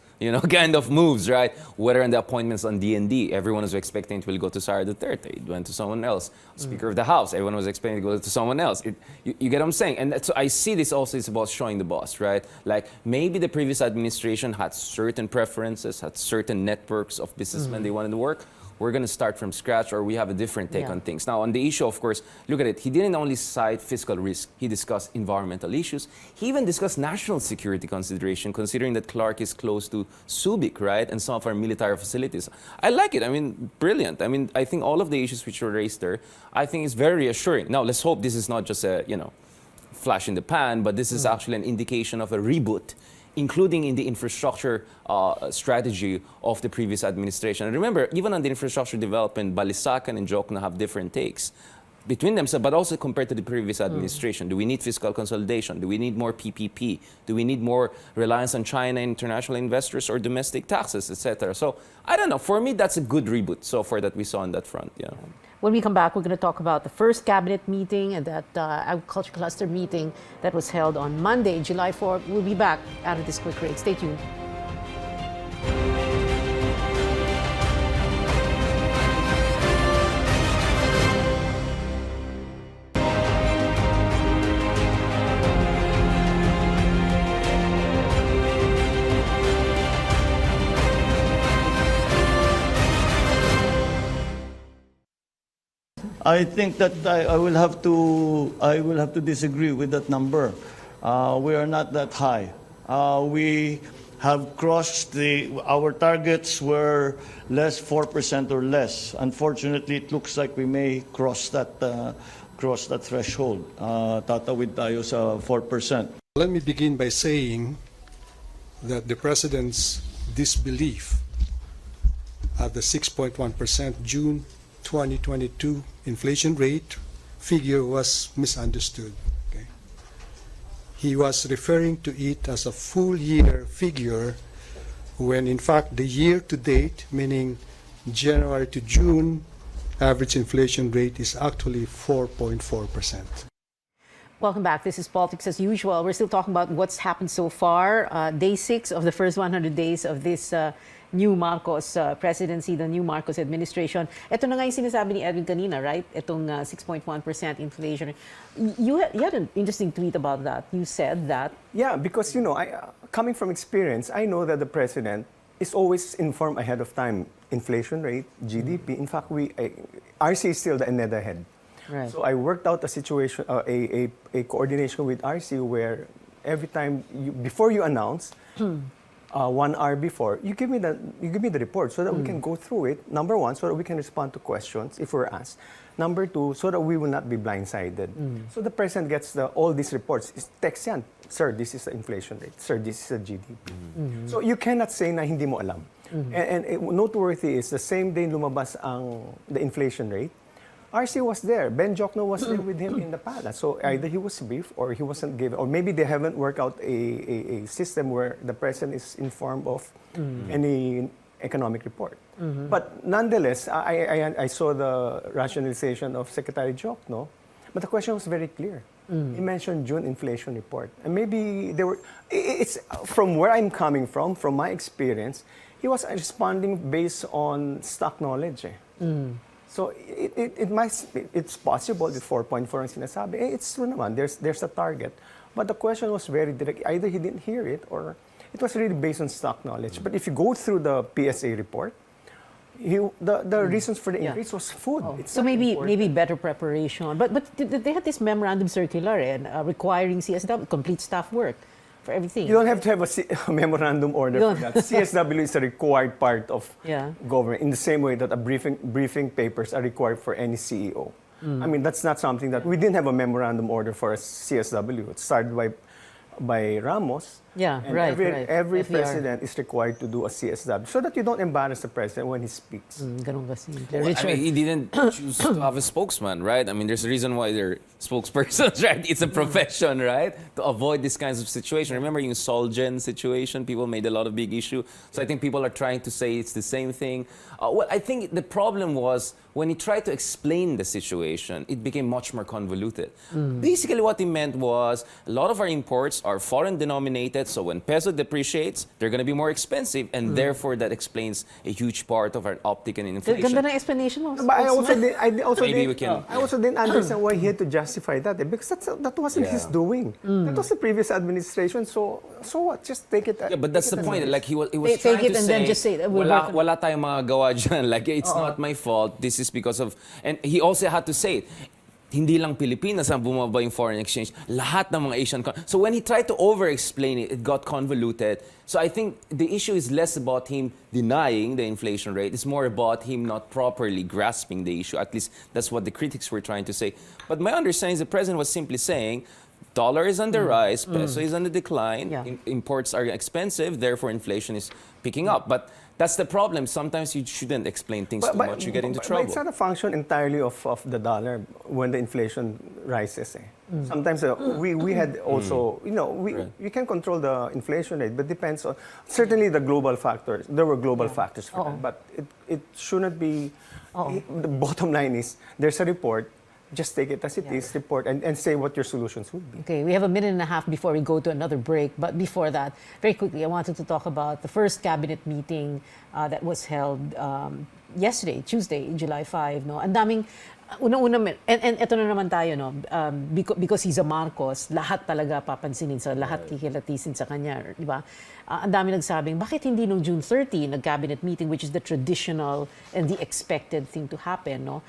kind of moves, right? Whether in the appointments on D&D, everyone was expecting it will go to Sara Duterte. It went to someone else. Speaker of the House, everyone was expecting it to go to someone else. You get what I'm saying? And so I see this also is about showing the boss, right? Like maybe the previous administration had certain preferences, had certain networks of businessmen they wanted to work. We're going to start from scratch, or we have a different take on things. Now, on the issue, of course, look at it. He didn't only cite fiscal risk. He discussed environmental issues. He even discussed national security consideration, considering that Clark is close to Subic, right, and some of our military facilities. I like it. I mean, brilliant. I mean, I think all of the issues which were raised there, I think is very reassuring. Now, let's hope this is not just a, flash in the pan, but this is actually an indication of a reboot, including in the infrastructure strategy of the previous administration. And remember, even on the infrastructure development, Balisacan and Jokno have different takes between themselves, but also compared to the previous administration. Do we need fiscal consolidation? Do we need more PPP? Do we need more reliance on China, international investors, or domestic taxes, etc.? So I don't know. For me, that's a good reboot so far that we saw on that front. Yeah. When we come back, we're going to talk about the first cabinet meeting and that agriculture cluster meeting that was held on Monday, July 4th. We'll be back after this quick break. Stay tuned. I think that I will have to disagree with that number. We are not that high. We have crossed our targets were less 4% or less. Unfortunately, it looks like we may cross that threshold. Tatawid tayo sa 4%. Let me begin by saying that the President's disbelief at the 6.1% June 2022 inflation rate figure was misunderstood. Okay? He was referring to it as a full year figure when in fact the year to date, meaning January to June, average inflation rate is actually 4.4%. Welcome back. This is Politics as Usual. We're still talking about what's happened so far. Day 6 of the first 100 days of this new Marcos presidency, the new Marcos administration. Ito na nga yung sinasabi ni Edwin kanina, right? Itong 6.1% inflation. You had an interesting tweet about that. You said that... Yeah, because, coming from experience, I know that the president is always informed ahead of time. Inflation rate, GDP. In fact, RC is still the NEDA head. Right. So I worked out a situation, a coordination with RC where every time, before you announce, 1 hour before, you give me the report so that we can go through it. Number one, so that we can respond to questions if we're asked. Number two, so that we will not be blindsided. So the president gets all these reports. Text yan, sir, this is the inflation rate. Sir, this is the GDP. So you cannot say na hindi mo alam. And noteworthy is the same day lumabas the inflation rate, RC was there. Ben Jokno was there with him in the palace. So either he was briefed or he wasn't given, or maybe they haven't worked out a system where the president is informed of any economic report. But nonetheless, I saw the rationalization of Secretary Jokno, but the question was very clear. He mentioned June inflation report. And maybe it's from where I'm coming from my experience, he was responding based on stock knowledge. So it's possible that 4.4 ang sinasabi. It's true naman, there's a target. But the question was very direct. Either he didn't hear it or it was really based on stock knowledge. But if you go through the PSA report, the reasons for the increase was food. So maybe better preparation. But they had this memorandum circular requiring CSW complete staff work for everything. You don't have to have a memorandum order for that. CSW is a required part of government in the same way that a briefing papers are required for any CEO. I mean, that's not something that we didn't have a memorandum order for a CSW. It started by Ramos. Yeah, And right, every FDR. president is required to do a CSW so that you don't embarrass the president when he speaks. Ganun kasimple. Well, I Richard. mean, he didn't choose to have a spokesman, right? I mean, there's a reason why they're spokespersons, right? It's a profession, right? To avoid these kinds of situations. Remember yung Solgen situation? People made a lot of big issue. So I think people are trying to say it's the same thing. Well, I think the problem was when he tried to explain the situation, it became much more convoluted. Basically, what he meant was a lot of our imports are foreign denominated, so when peso depreciates, they're going to be more expensive, and therefore that explains a huge part of our uptick in inflation. Ganda ng explanation mo. But Maybe we can- I also didn't understand why he had to justify that because that wasn't his doing. That was the previous administration. So what? Just take it. Yeah, but that's the take it point. as Like he was Take trying it to and say, then just say, wala tayong mga gawa dyan. Like it's not my fault. This is because of, and he also had to say it. Hindi lang Pilipinas ang bumaba yung foreign exchange. Lahat ng mga Asian So when he tried to over-explain it, it got convoluted. So I think the issue is less about him denying the inflation rate. It's more about him not properly grasping the issue. At least that's what the critics were trying to say. But my understanding is the president was simply saying, dollar is on the rise, peso is on the decline, imports are expensive, therefore inflation is picking up. But that's the problem. Sometimes you shouldn't explain things too much. You get into trouble. But it's not a function entirely of the dollar when the inflation rises. Sometimes we had also, we can control the inflation rate, but depends on, certainly the global factors. There were global factors for that, but it shouldn't be, the bottom line is, there's a report, just take it as it is, report, and say what your solutions would be. Okay, we have a minute and a half before we go to another break. But before that, very quickly, I wanted to talk about the first cabinet meeting that was held yesterday, Tuesday, July 5. No? Ang daming, unang-una, and ito na naman tayo, no? Because he's a Marcos, lahat talaga papansinin sa lahat kikilatisin sa kanya, di ba? Ang dami nagsabing, bakit hindi nung June 30, nag-cabinet meeting, which is the traditional and the expected thing to happen, no?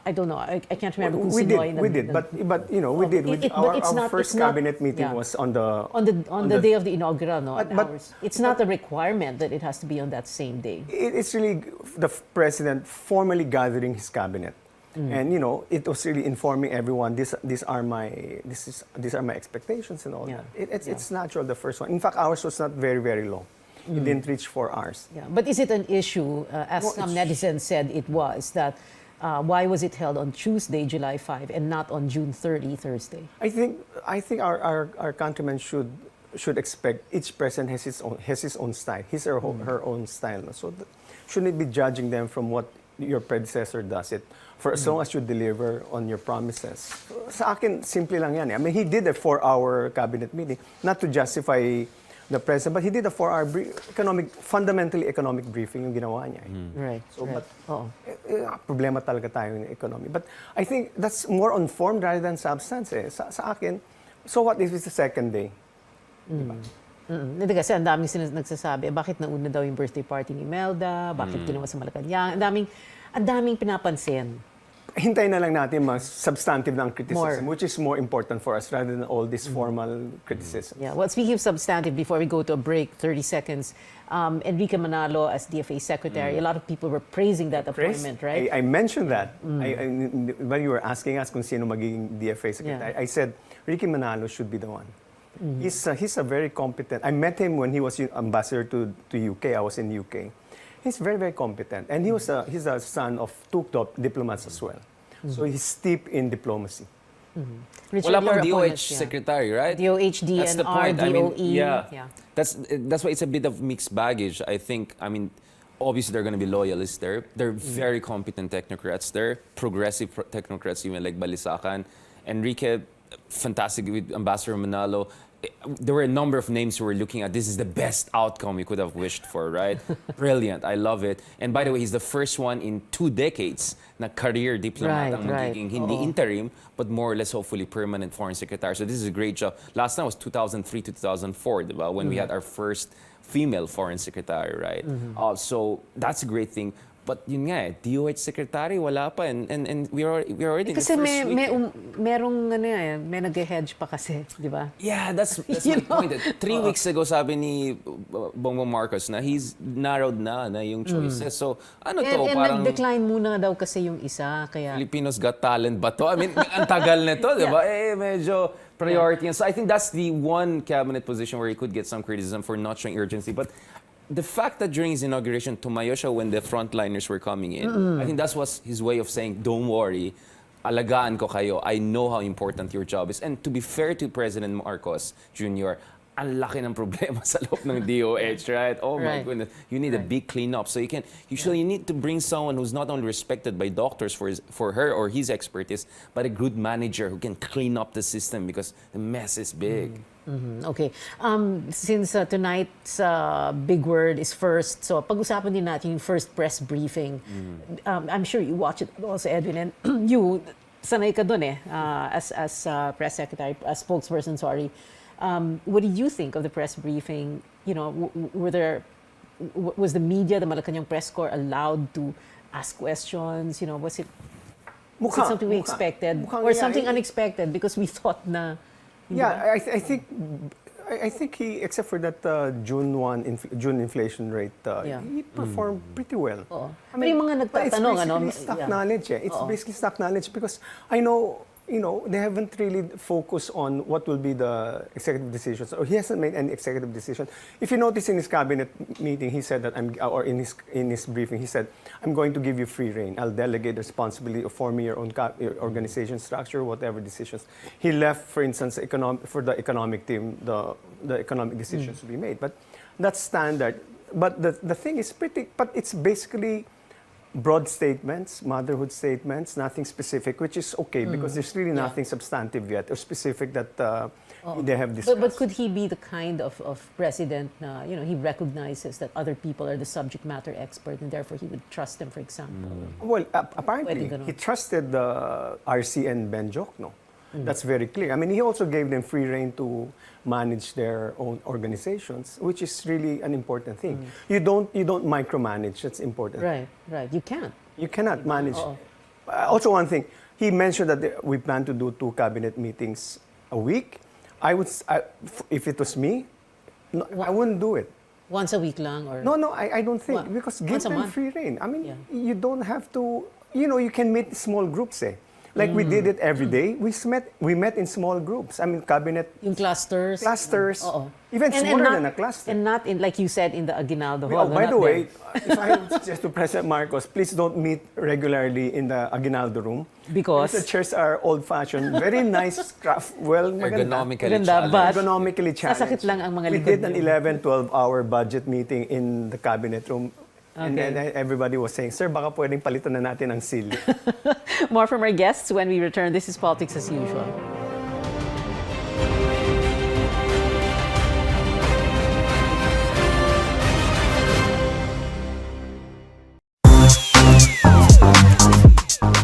I don't know. I can't remember. We did. But we did. Our first cabinet meeting was on the day of the inaugural. No, but it's not a requirement that it has to be on that same day. It's really the president formally gathering his cabinet, and it was really informing everyone. These are my expectations and all that. It's natural. The first one. In fact, ours was not very, very long. It didn't reach 4 hours. Yeah, but is it an issue, as some netizens said it was, that why was it held on Tuesday, July 5, and not on June 30, Thursday? I think our countrymen should expect each president has his own style, his or her own style. So shouldn't be judging them from what your predecessor does it. For as long as you deliver on your promises. Sa akin, simple lang yan. I mean, he did a 4-hour cabinet meeting, not to justify the president, but he did a 4-hour fundamentally economic briefing yung ginawa niya. Right. So, but problema talaga tayo ng economy. But I think that's more on form rather than substance. Sa akin, so what if it's the second day? Hindi kasi ang daming nagsasabi, bakit nauna daw yung birthday party ni Imelda, bakit ginawa sa Malacanang, ang daming pinapansin. Hintayin na lang natin mas substantive ng criticism, which is more important for us rather than all this formal criticism. Yeah. Well, speaking of substantive, before we go to a break, 30 seconds, Enrique Manalo as DFA Secretary, a lot of people were praising that appointment, right? I mentioned that. When you were asking us kung sino magiging DFA Secretary, I said, Enrique Manalo should be the one. He's a very competent. I met him when he was ambassador to UK. I was in UK. He's very, very competent. And he's a son of 2 diplomats as well. So he's steep in diplomacy. Richard, wala pang your DOH secretary, right? DOH, DNR, That's the point. DOE. Yeah. That's why it's a bit of mixed baggage. I think, obviously they're going to be loyalists there. They're very competent technocrats. They're progressive technocrats, even like Balisacan. Enrique, fantastic with Ambassador Manalo. There were a number of names we were looking at. This is the best outcome we could have wished for, right? Brilliant. I love it. And by the way, he's the first one in 2 decades na career diplomat ang magiging hindi interim, but more or less hopefully permanent foreign secretary. So this is a great job. Last time was 2003 to 2004, diba? When we had our first female foreign secretary, right? So that's a great thing. But yun nga DOH secretary, wala pa. And we're already in the Kasi first week. may nag-hedge pa kasi, di ba? Yeah, that's my point. 3 weeks ago, sabi ni Bongbong Marcos na he's narrowed na yung choices. So, parang... nag-decline muna daw kasi yung isa, kaya... Filipinos Got Talent ba to? Ang tagal na to, di ba? Medyo priority. And so I think that's the one cabinet position where he could get some criticism for not showing urgency. But the fact that during his inauguration, tumayo siya when the frontliners were coming in, I think that was his way of saying, don't worry, alagaan ko kayo. I know how important your job is. And to be fair to President Marcos Jr., ang laki ng problema sa loob ng DOH, right? Oh my goodness. You need a big cleanup. So you need to bring someone who's not only respected by doctors for her or his expertise, but a good manager who can clean up the system because the mess is big. Okay. Since tonight's big word is first, so pag-usapan din natin yung first press briefing. I'm sure you watch it also, Edwin, and you, sanay ka dun as press secretary, as spokesperson, sorry. What did you think of the press briefing? You know, was the media, the Malacanang press corps, allowed to ask questions? You know, was it something we expected or something unexpected because we thought na? Yeah, I think he, except for that June inflation rate, he performed pretty well. I mean, yung mga nagtatanong, it's basically stock knowledge. It's basically stock knowledge because I know, they haven't really focused on what will be the executive decisions, or he hasn't made any executive decision. If you notice in his cabinet meeting, he said that or in his briefing, he said, I'm going to give you free rein. I'll delegate the responsibility of forming your own organization structure, whatever decisions. He left, for instance, for the economic team, the economic decisions to be made. But that's standard. But the thing is but it's basically broad statements, motherhood statements, nothing specific, which is okay because there's really nothing substantive yet or specific that they have discussed. But could he be the kind of president na, he recognizes that other people are the subject matter expert and therefore he would trust them, for example? Well, apparently, he trusted the RC and Benjok, no? That's very clear. I mean, he also gave them free rein to manage their own organizations, which is really an important thing. You don't micromanage. That's important. Right. You can't. You cannot manage. Also, one thing, he mentioned that we plan to do 2 cabinet meetings a week. If it was me, I wouldn't do it. Once a week lang, or no, I don't think because give them free rein. I mean, you don't have to. You can meet small groups. Like we did it every day. We met in small groups. I mean, cabinet. Yung clusters. Even smaller than a cluster. And not in, like you said, in the Aguinaldo Hall. By the way, if I would suggest to President Marcos, please don't meet regularly in the Aguinaldo room. Because the chairs are old-fashioned, very nice craft, ergonomically challenged. Sasakit lang ang mga We did an 11-12 hour budget meeting in the cabinet room. And then everybody was saying, sir, baka pwedeng palitan na natin ang seal. More from our guests when we return. This is Politics as Usual.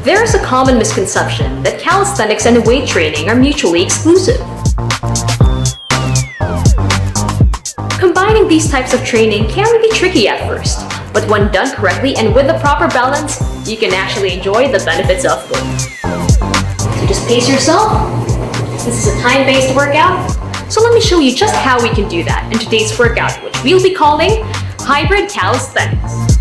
There is a common misconception that calisthenics and weight training are mutually exclusive. Combining these types of training can be tricky at first, but when done correctly and with the proper balance, you can actually enjoy the benefits of both. So just pace yourself. This is a time-based workout, so let me show you just how we can do that in today's workout, which we'll be calling hybrid calisthenics.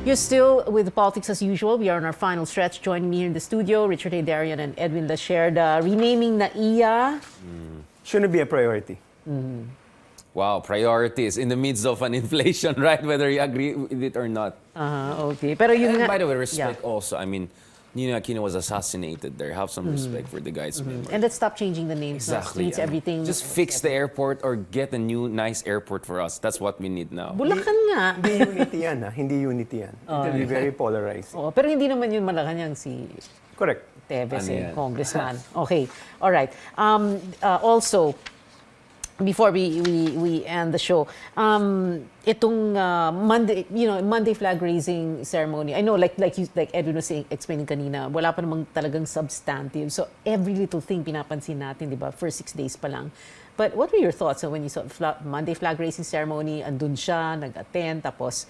You're still with Politics as Usual. We are on our final stretch. Joining me here in the studio, Richard A. Darian and Edwin Lasher. Renaming NAIA shouldn't be a priority. Wow, priorities in the midst of an inflation, right? Whether you agree with it or not. Okay. Pero and by the way, respect also. I mean, Nino Aquino was assassinated there. Have some respect for the guy's memory. And let's stop changing the names. Exactly. Streets, everything. Just fix the airport or get a new nice airport for us. That's what we need now. Bulacan nga. Hindi unity yan, ha? Hindi unity yan. It will be very polarized. Pero hindi naman yun Malacanang si Correct. Teves, congressman. Okay. All right. Also, before we end the show, itong Monday flag raising ceremony. I know, like Edwin was explaining kanina, wala pa namang talagang substantive. So every little thing pinapansin natin, di ba? First 6 days pa lang. But what were your thoughts when you saw Monday flag raising ceremony? Andun siya, nag-attend, tapos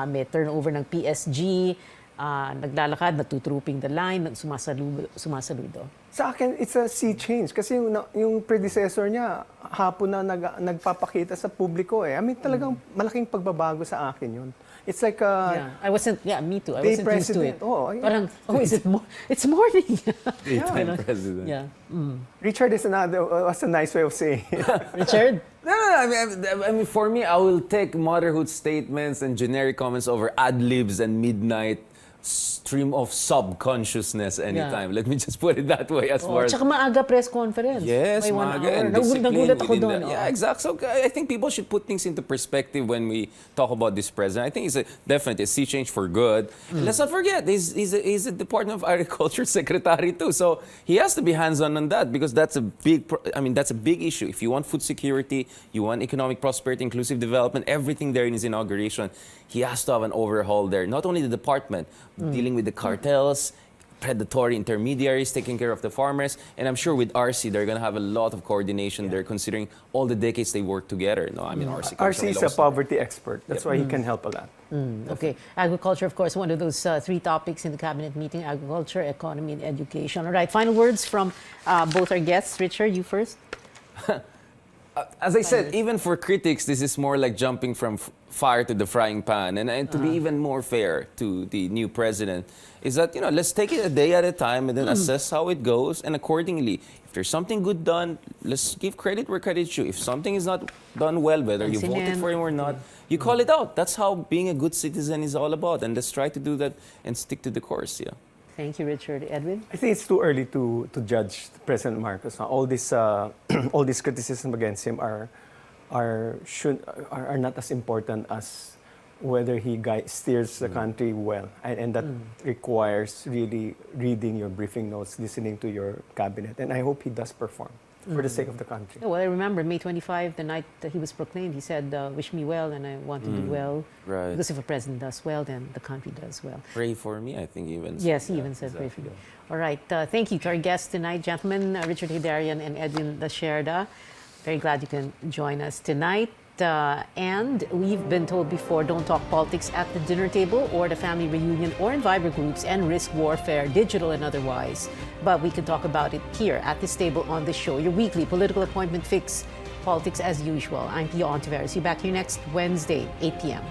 may turnover ng PSG. naglalakad, natutrooping the line, sumasaludo. Sa akin, it's a sea change. Kasi yung predecessor niya, hapon na nagpapakita sa publiko eh. I mean, talagang malaking pagbabago sa akin yun. It's like me too. I day wasn't used to it. president. Parang, is it it's morning. Daytime president. Yeah. Richard is was a nice way of saying it. Richard? No. I mean, for me, I will take motherhood statements and generic comments over ad-libs and midnight stream of subconsciousness anytime. Let me just put it that way as far as... Tsaka maaga press conference. Yes, May 1 maaga. hour. And discipline Nagulat ako within doon. that. Yeah, exactly. So I think people should put things into perspective when we talk about this president. I think it's definitely a sea change for good. Let's not forget, he's a Department of Agriculture secretary too. So he has to be hands-on on that because that's a big issue. If you want food security, you want economic prosperity, inclusive development, everything there in his inauguration, he has to have an overhaul there. Not only the department, dealing with the cartels, predatory intermediaries, taking care of the farmers. And I'm sure with RC, they're going to have a lot of coordination there, considering all the decades they worked together. No, I mean, RC is a poverty expert. That's why he can help a lot. Okay. Agriculture, of course, one of those 3 topics in the cabinet meeting: agriculture, economy, and education. All right. Final words from both our guests. Richard, you first. As I said, even for critics, this is more like jumping from fire to the frying pan. And to be even more fair to the new president, is that, let's take it a day at a time and then assess how it goes. And accordingly, if there's something good done, let's give credit where credit's due. If something is not done well, whether you voted for him or not, you call it out. That's how being a good citizen is all about. And let's try to do that and stick to the course, yeah. Thank you, Richard. Edwin? I think it's too early to judge President Marcos. All this criticism against him are not as important as whether he steers the country well, and that requires really reading your briefing notes, listening to your cabinet, and I hope he does perform for the sake of the country. Yeah, well, I remember May 25, the night that he was proclaimed, he said, wish me well and I want to do well. Right. Because if a president does well, then the country does well. Pray for me, I think even. Yes, he even said pray for you. All right. Thank you to our guests tonight, gentlemen, Richard Hidarian and Edwin Lasherda. Very glad you can join us tonight. And we've been told before, don't talk politics at the dinner table or the family reunion or in Viber groups and risk warfare, digital and otherwise. But we can talk about it here at this table on the show, your weekly political appointment fix, politics as usual. I'm Pia Honteveros. See you back here next Wednesday, 8 p.m.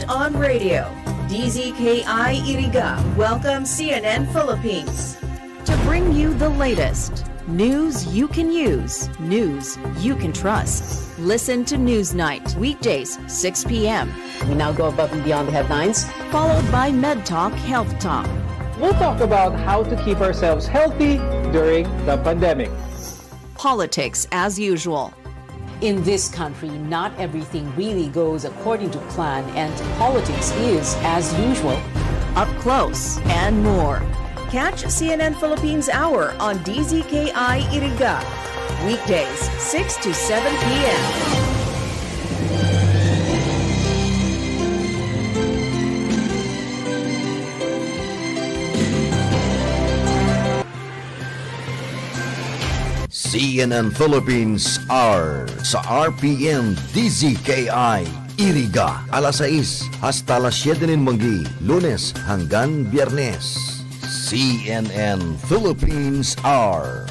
On radio, DZKI-IRIGA welcomes CNN Philippines to bring you the latest news you can use, news you can trust. Listen to Newsnight, weekdays, 6 p.m. We now go above and beyond the headlines, followed by Med Talk, Health Talk. We'll talk about how to keep ourselves healthy during the pandemic. Politics as usual. In this country, not everything really goes according to plan, and politics is, as usual, up close and more. Catch CNN Philippines Hour on DZKI-IRIGA. Weekdays, 6 to 7 p.m. CNN Philippines Hour sa RPM DZKI-IRIGA alas 6 hasta alas 7 ng manggi, Lunes hanggang Biyernes. CNN Philippines Hour.